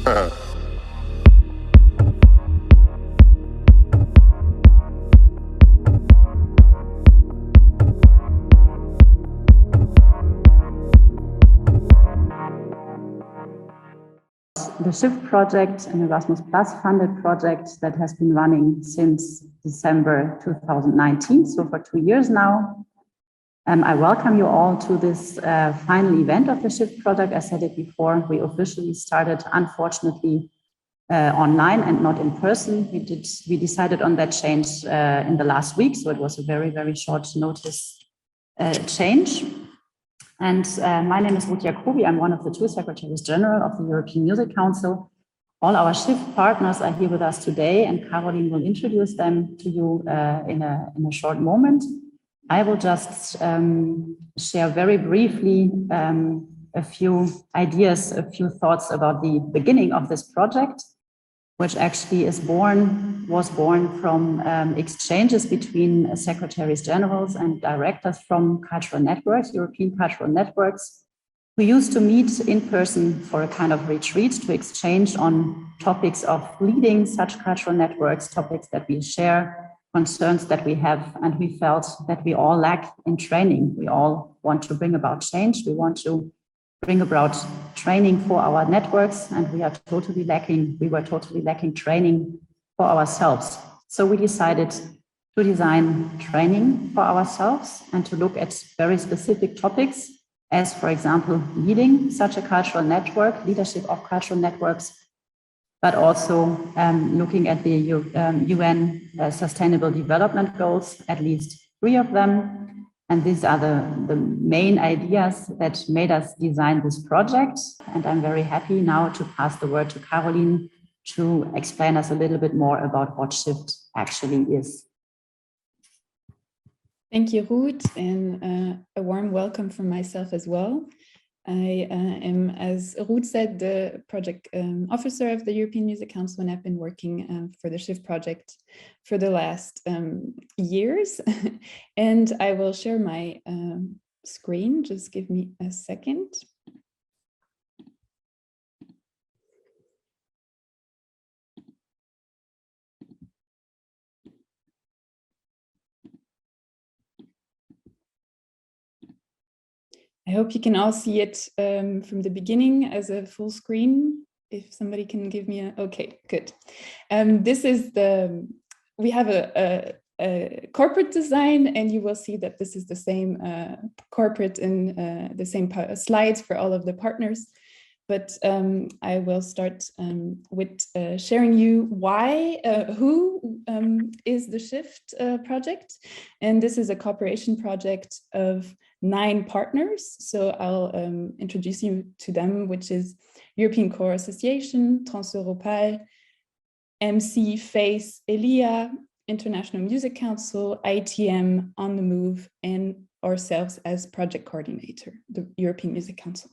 The SHIFT project, an Erasmus Plus funded project that has been running since December 2019, so for 2 years now. I welcome you all to this final event of the SHIFT project. I said it before, we officially started, unfortunately, online and not in person. We decided on that change in the last week, so it was a very, very short notice change. And my name is Ruth Jacobi. I'm one of the 2 Secretaries General of the European Music Council. All our SHIFT partners are here with us today, and Caroline will introduce them to you in a short moment. I will just share very briefly a few ideas, a few thoughts about the beginning of this project, which actually was born from exchanges between secretaries generals and directors from cultural networks, European cultural networks, who used to meet in person for a kind of retreat to exchange on topics of leading such cultural networks, topics that we share, concerns that we have, and we felt that we all lack in training. We all want to bring about change. We want to bring about training for our networks, and we were totally lacking training for ourselves. So we decided to design training for ourselves and to look at very specific topics, as for example, leading such a cultural network, leadership of cultural networks, but also looking at the UN Sustainable Development Goals, at least 3 of them. And these are the main ideas that made us design this project. And I'm very happy now to pass the word to Caroline to explain us a little bit more about what SHIFT actually is. Thank you, Ruth, and a warm welcome from myself as well. I am, as Ruth said, the project officer of the European Music Council, and I've been working for the SHIFT project for the last years. And I will share my screen. Just give me a second. I hope you can all see it from the beginning as a full screen. If somebody can give me a, okay, good. This is we have a corporate design, and you will see that this is the same corporate in the same slides for all of the partners. But I will start with sharing you who is the SHIFT project. And this is a cooperation project of 9 partners. So I'll introduce you to them, which is European Core Association, Transeuropal, MC, FACE, ELIA, International Music Council, ITM, On the Move, and ourselves as project coordinator, the European Music Council.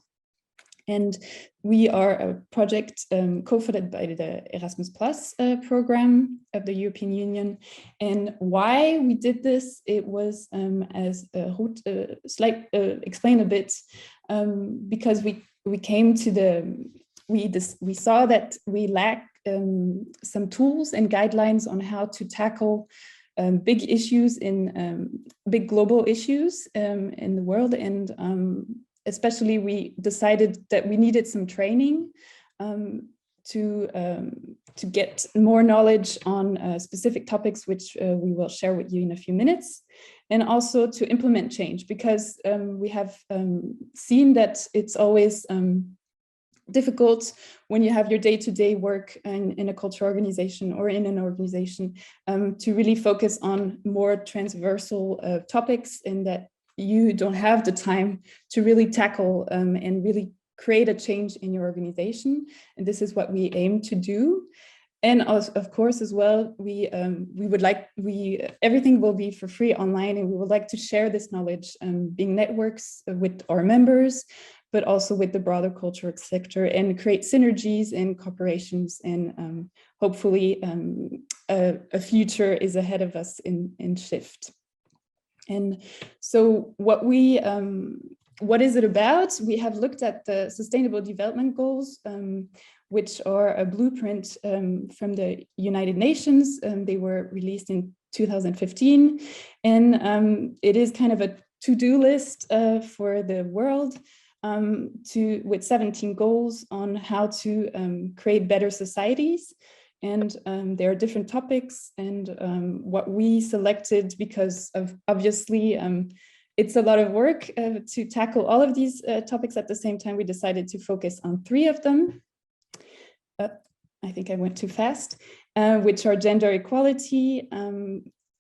And we are a project co-funded by the Erasmus Plus program of the European Union. And why we did this, it was, as Ruth explained a bit, because we came to we saw that we lack some tools and guidelines on how to tackle big issues big global issues in the world. And especially we decided that we needed some training to get more knowledge on specific topics, which we will share with you in a few minutes, and also to implement change, because we have seen that it's always difficult when you have your day-to-day work in a cultural organization or in an organization to really focus on more transversal topics, and that you don't have the time to really tackle and really create a change in your organization. And this is what we aim to do. And also, of course, as well, everything will be for free online, and we would like to share this knowledge, being networks with our members, but also with the broader cultural sector, and create synergies and cooperations. And hopefully a future is ahead of us in SHIFT. And so what is it about? We have looked at the Sustainable Development Goals, which are a blueprint from the United Nations. They were released in 2015, and it is kind of a to-do list for the world with 17 goals on how to create better societies. And there are different topics, and what we selected, because of obviously it's a lot of work to tackle all of these topics at the same time, we decided to focus on 3 of them. I think I went too fast, which are gender equality,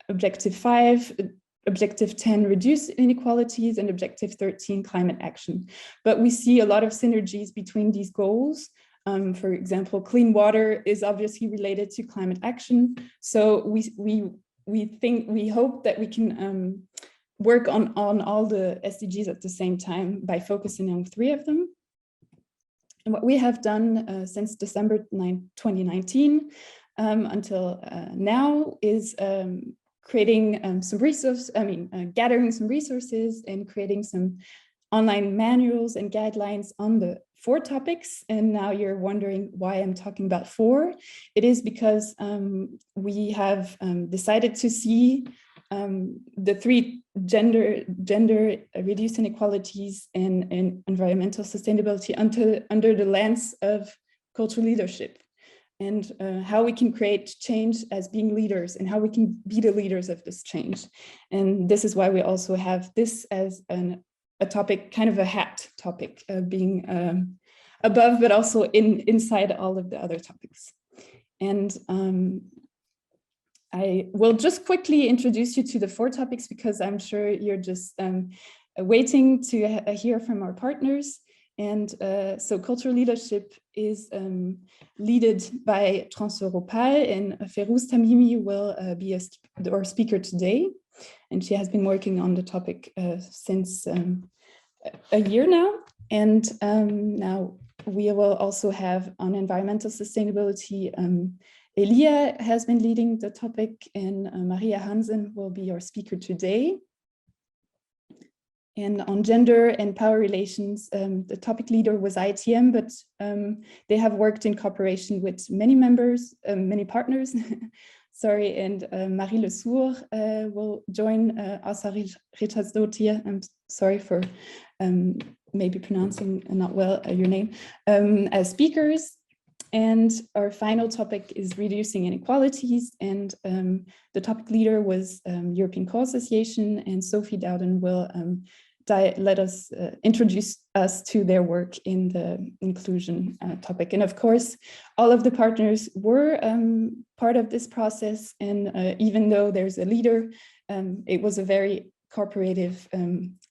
Objective 5, Objective 10, reduce inequalities, and Objective 13, climate action. But we see a lot of synergies between these goals. For example, clean water is obviously related to climate action. So we hope that we can work on all the SDGs at the same time by focusing on 3 of them. And what we have done since December 2019 until now is creating some gathering some resources and creating some online manuals and guidelines on the 4 topics. And now you're wondering why I'm talking about 4. It is because we have decided to see the 3 gender reduced inequalities and environmental sustainability under the lens of cultural leadership, and how we can create change as being leaders, and how we can be the leaders of this change. And this is why we also have this as a topic, kind of a hat topic, being above, but also inside all of the other topics. And I will just quickly introduce you to the 4 topics, because I'm sure you're just waiting to hear from our partners. And so cultural leadership is led by Transeuropal, and Ferouz Tamimi will be our speaker today. And she has been working on the topic since a year now. And now we will also have on environmental sustainability, Ilia has been leading the topic, and Maria Hansen will be our speaker today. And on gender and power relations, the topic leader was ITM, but they have worked in cooperation with many partners. Sorry, and Marie Le Sour will join Asa Richardsdottir. I'm sorry for maybe pronouncing not well your name, as speakers. And our final topic is reducing inequalities, and the topic leader was European Co-Association, and Sophie Dowden will let us introduce us to their work in the inclusion topic. And of course, all of the partners were part of this process, and even though there's a leader, it was a very cooperative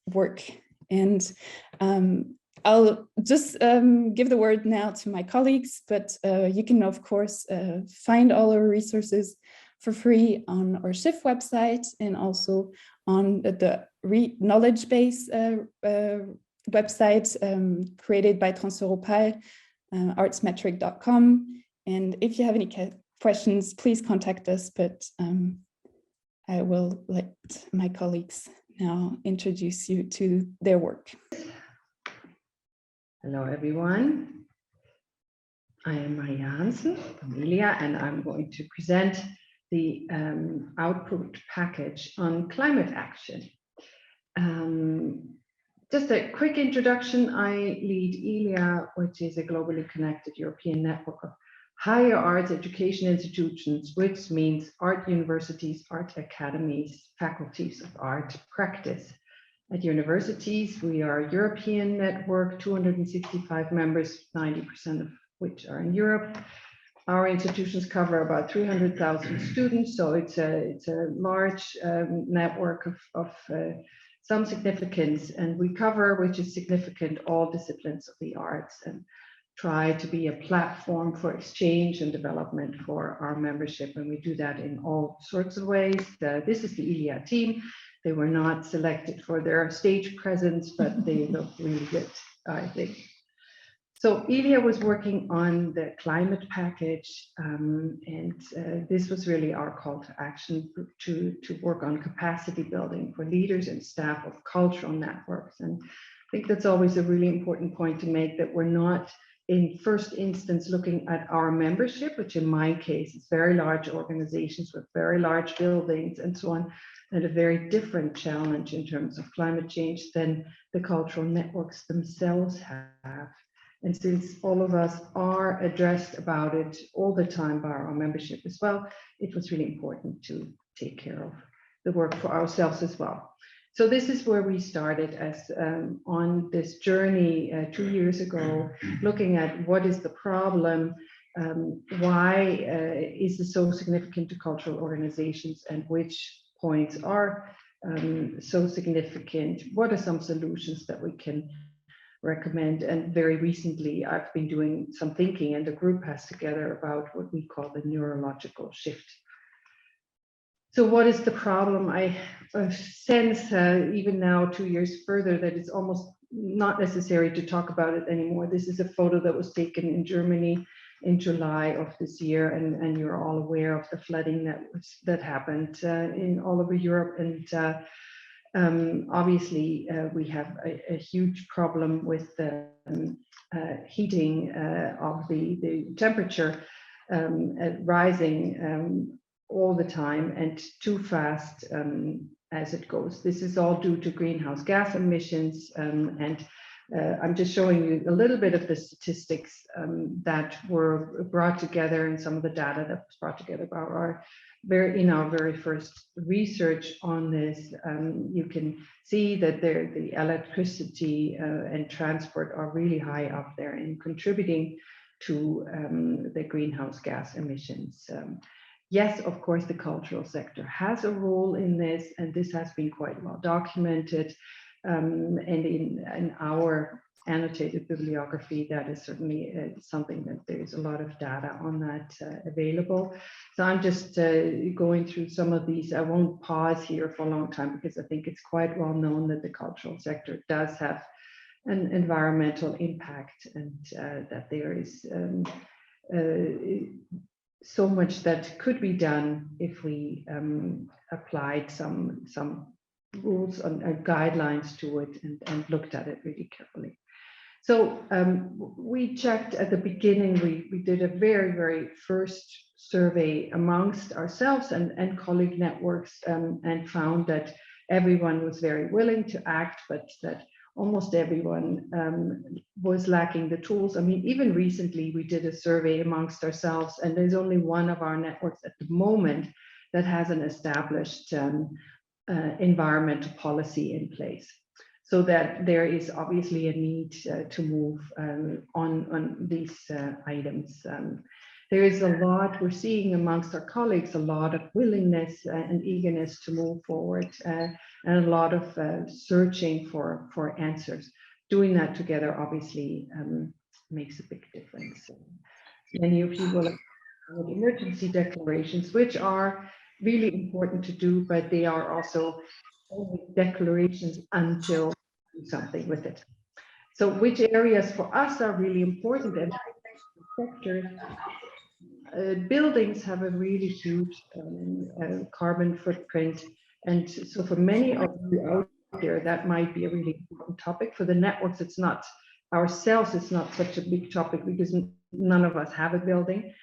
work. And I'll just give the word now to my colleagues, but you can, of course, find all our resources for free on our SHIFT website, and also on the knowledge base website created by Transeuropal, artsmetric.com. And if you have any questions, please contact us, but I will let my colleagues now introduce you to their work. Hello, everyone. I am Maria Hansen from Ilia, and I'm going to present the output package on climate action. Just a quick introduction. I lead Ilia, which is a globally connected European network of higher arts education institutions, which means art universities, art academies, faculties of art practice. At universities, we are a European network, 265 members, 90% of which are in Europe. Our institutions cover about 300,000 students, so it's a large network of some significance, and we cover, which is significant, all disciplines of the arts, and try to be a platform for exchange and development for our membership, and we do that in all sorts of ways. This is the Ilia team. They were not selected for their stage presence, but they look really good, I think. So Ilia was working on the climate package, and this was really our call to action to work on capacity building for leaders and staff of cultural networks. And I think that's always a really important point to make, that we're not in first instance looking at our membership, which in my case is very large organizations with very large buildings and so on, and a very different challenge in terms of climate change than the cultural networks themselves have. And since all of us are addressed about it all the time by our membership as well, it was really important to take care of the work for ourselves as well. So this is where we started as on this journey 2 years ago, looking at what is the problem, why is it so significant to cultural organizations, and which points are so significant, what are some solutions that we can recommend. And very recently I've been doing some thinking, and the group has together about what we call the neurological shift. So what is the problem? I sense even now 2 years further that it's almost not necessary to talk about it anymore. This is a photo that was taken in Germany in July of this year, and you're all aware of the flooding that happened in all over Europe. And obviously we have a huge problem with the heating of the temperature rising all the time and too fast as it goes. This is all due to greenhouse gas emissions, and I'm just showing you a little bit of the statistics that were brought together, and some of the data that was brought together by our very first research on this. You can see that the electricity and transport are really high up there in contributing to the greenhouse gas emissions. Yes, of course, the cultural sector has a role in this, and this has been quite well documented. And in our annotated bibliography, that is certainly something that there's a lot of data on that available. So I'm just going through some of these. I won't pause here for a long time because I think it's quite well known that the cultural sector does have an environmental impact, and that there is so much that could be done if we applied some rules and guidelines to it and looked at it really carefully. So we checked at the beginning, we did a very first survey amongst ourselves and colleague networks, and found that everyone was very willing to act, but that almost everyone was lacking the tools. I mean, even recently we did a survey amongst ourselves, and there's only one of our networks at the moment that has an established environmental policy in place. So that there is obviously a need to move on these items. There is a lot, we're seeing amongst our colleagues, a lot of willingness and eagerness to move forward, and a lot of searching for answers. Doing that together obviously makes a big difference. Many of you will have emergency declarations, which are really important to do, but they are also only declarations until we do something with it. So which areas for us are really important? And sector, buildings have a really huge carbon footprint, and so for many of you out there, that might be a really important topic. For the networks, it's not, ourselves, it's not such a big topic because none of us have a building.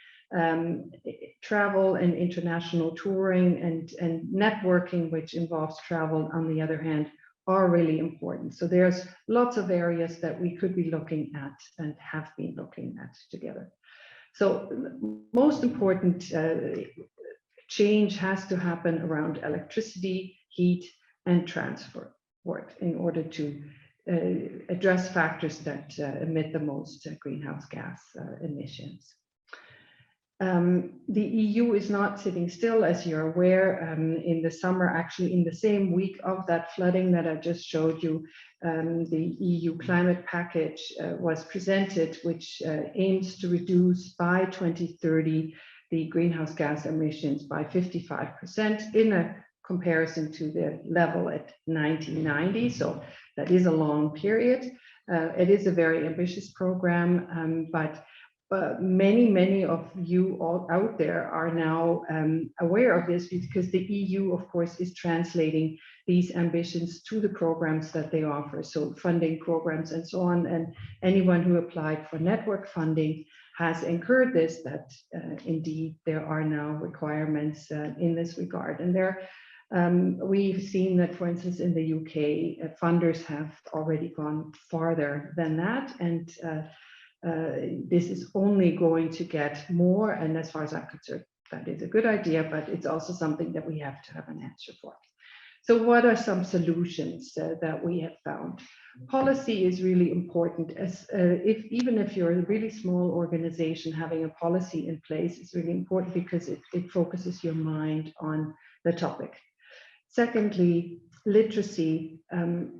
Travel and international touring and networking, which involves travel, on the other hand, are really important. So there's lots of areas that we could be looking at and have been looking at together. So most important change has to happen around electricity, heat, and transport in order to address factors that emit the most greenhouse gas emissions. The EU is not sitting still, as you're aware. In the summer, actually in the same week of that flooding that I just showed you, the EU climate package was presented, which aims to reduce by 2030 the greenhouse gas emissions by 55% in a comparison to the level at 1990. So that is a long period. It is a very ambitious program, but but many of you all out there are now aware of this, because the EU, of course, is translating these ambitions to the programs that they offer. So funding programs and so on. And anyone who applied for network funding has incurred this, that indeed there are now requirements in this regard. And we've seen that, for instance, in the UK, funders have already gone farther than that. And this is only going to get more. And as far as I'm concerned, that is a good idea, but it's also something that we have to have an answer for. So what are some solutions that we have found? Policy is really important. Even if you're a really small organization, having a policy in place is really important, because it focuses your mind on the topic. Secondly, literacy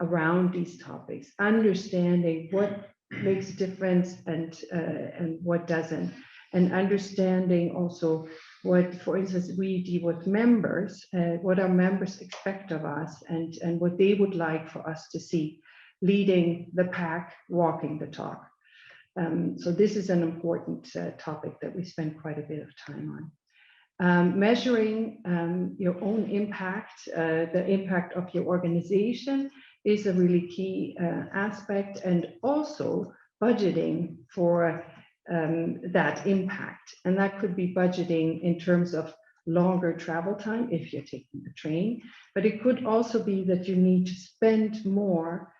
around these topics, understanding what makes a difference and what doesn't, and understanding also what, for instance, we deal with members, what our members expect of us, and what they would like for us to see, leading the pack, walking the talk. So this is an important topic that we spend quite a bit of time on. Measuring your own impact, the impact of your organization is a really key aspect, and also budgeting for that impact. And that could be budgeting in terms of longer travel time if you're taking the train, but it could also be that you need to spend more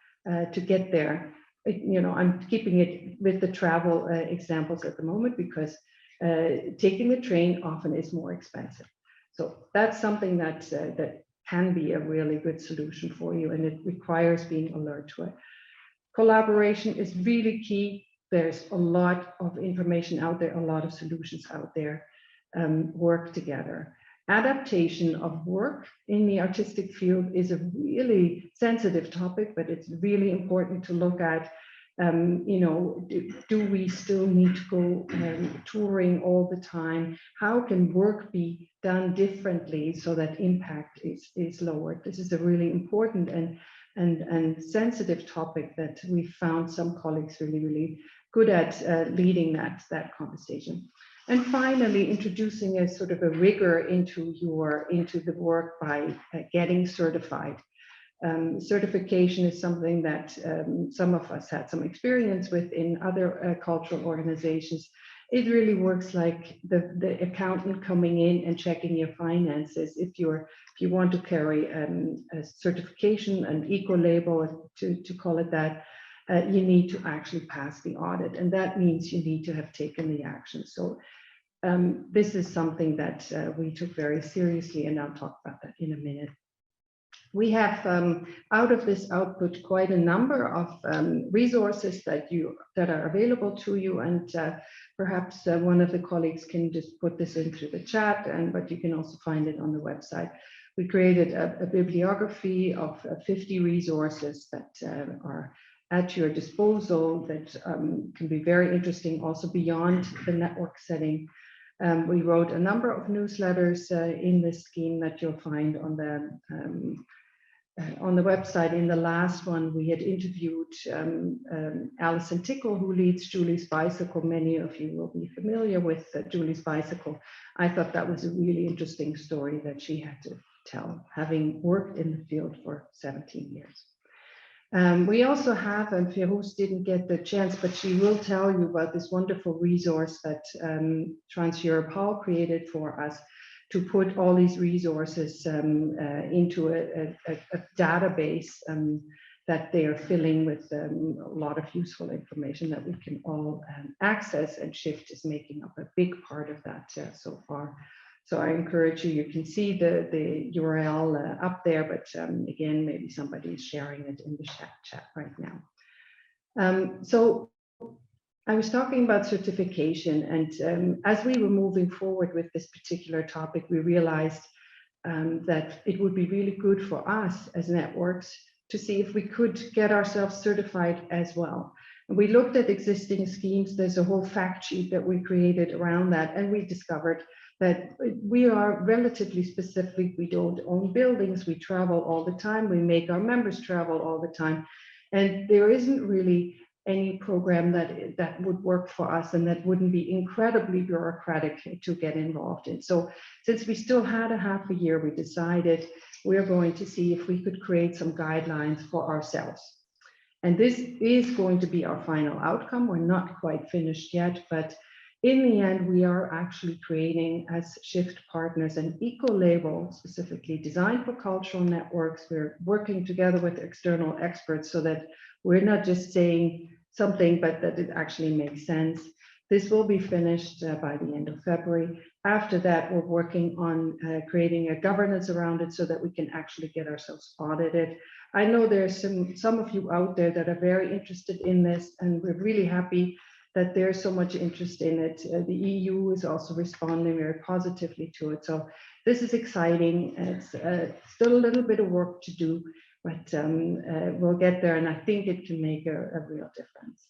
to get there. I'm keeping it with the travel examples at the moment, because taking the train often is more expensive. So that's something that can be a really good solution for you, and it requires being alert to it. Collaboration is really key. There's a lot of information out there, a lot of solutions out there. Work together. Adaptation of work in the artistic field is a really sensitive topic, but it's really important to look at. Do we still need to go touring all the time? How can work be done differently so that impact is lowered? This is a really important and sensitive topic that we found some colleagues really good at leading that conversation. And finally, introducing a sort of a rigor into the work by getting certified. Certification is something that some of us had some experience with in other cultural organizations. It really works like the accountant coming in and checking your finances. If you want to carry a certification, an eco-label, to call it that, you need to actually pass the audit, and that means you need to have taken the action. So this is something that we took very seriously, and I'll talk about that in a minute. We have, out of this output, quite a number of resources that are available to you, and perhaps one of the colleagues can just put this into the chat, but you can also find it on the website. We created a bibliography of 50 resources that are at your disposal that can be very interesting also beyond the network setting. We wrote a number of newsletters in this scheme that you'll find on the website. In the last one, we had interviewed Alison Tickle, who leads Julie's Bicycle. Many of you will be familiar with Julie's Bicycle. I thought that was a really interesting story that she had to tell, having worked in the field for 17 years. We also have, and Firuz didn't get the chance, but she will tell you about this wonderful resource that Trans-Europe Hall created for us, to put all these resources into a database that they are filling with a lot of useful information that we can all access, and Shift is making up a big part of that so far. So I encourage you, you can see the URL up there, but again, maybe somebody is sharing it in the chat right now. So I was talking about certification, and as we were moving forward with this particular topic, we realized that it would be really good for us as networks to see if we could get ourselves certified as well. And we looked at existing schemes. There's a whole fact sheet that we created around that, and we discovered that we are relatively specific. We don't own buildings, we travel all the time, we make our members travel all the time, and there isn't really any program that would work for us and that wouldn't be incredibly bureaucratic to get involved in. So since we still had a half a year, we decided we're going to see if we could create some guidelines for ourselves. And this is going to be our final outcome. We're not quite finished yet, but in the end, we are actually creating as Shift partners an eco-label specifically designed for cultural networks. We're working together with external experts so that we're not just saying something, but that it actually makes sense. This will be finished by the end of February. After that, we're working on creating a governance around it so that we can actually get ourselves audited. I know there's some of you out there that are very interested in this, and we're really happy that there's so much interest in it. The EU is also responding very positively to it. So this is exciting. It's still a little bit of work to do, but we'll get there, and I think it can make a real difference.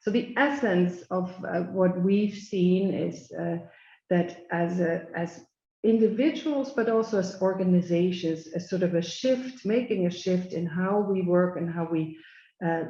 So the essence of what we've seen is that as individuals, but also as organizations, as sort of a shift, making a shift in how we work and how we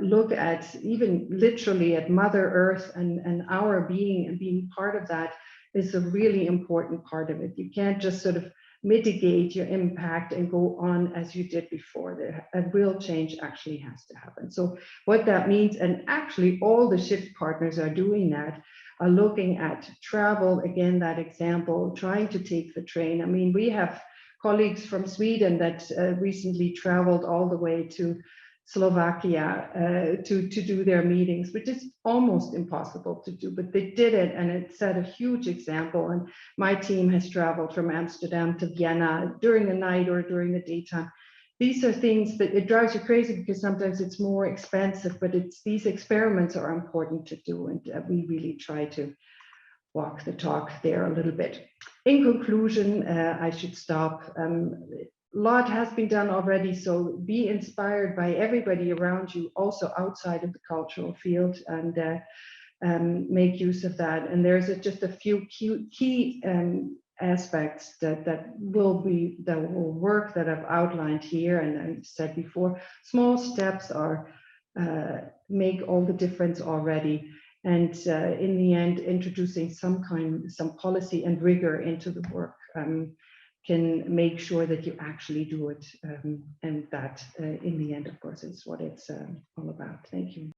look at even literally at Mother Earth and our being and being part of that is a really important part of it. You can't just sort of mitigate your impact and go on as you did before. A real change actually has to happen. So what that means, and actually all the Shift partners are doing that, are looking at travel, again, that example, trying to take the train. I mean, we have colleagues from Sweden that recently traveled all the way to Slovakia to do their meetings, which is almost impossible to do, but they did it, and it set a huge example. And my team has traveled from Amsterdam to Vienna during the night or during the daytime. These are things that it drives you crazy because sometimes it's more expensive, but these experiments are important to do, and we really try to walk the talk there a little bit. In conclusion, I should stop. A lot has been done already, so be inspired by everybody around you, also outside of the cultural field, and make use of that. And there's just a few key aspects that will work that I've outlined here, and I said before, small steps are make all the difference already. And in the end, introducing some policy and rigor into the work can make sure that you actually do it, and that in the end, of course, is what it's all about. Thank you.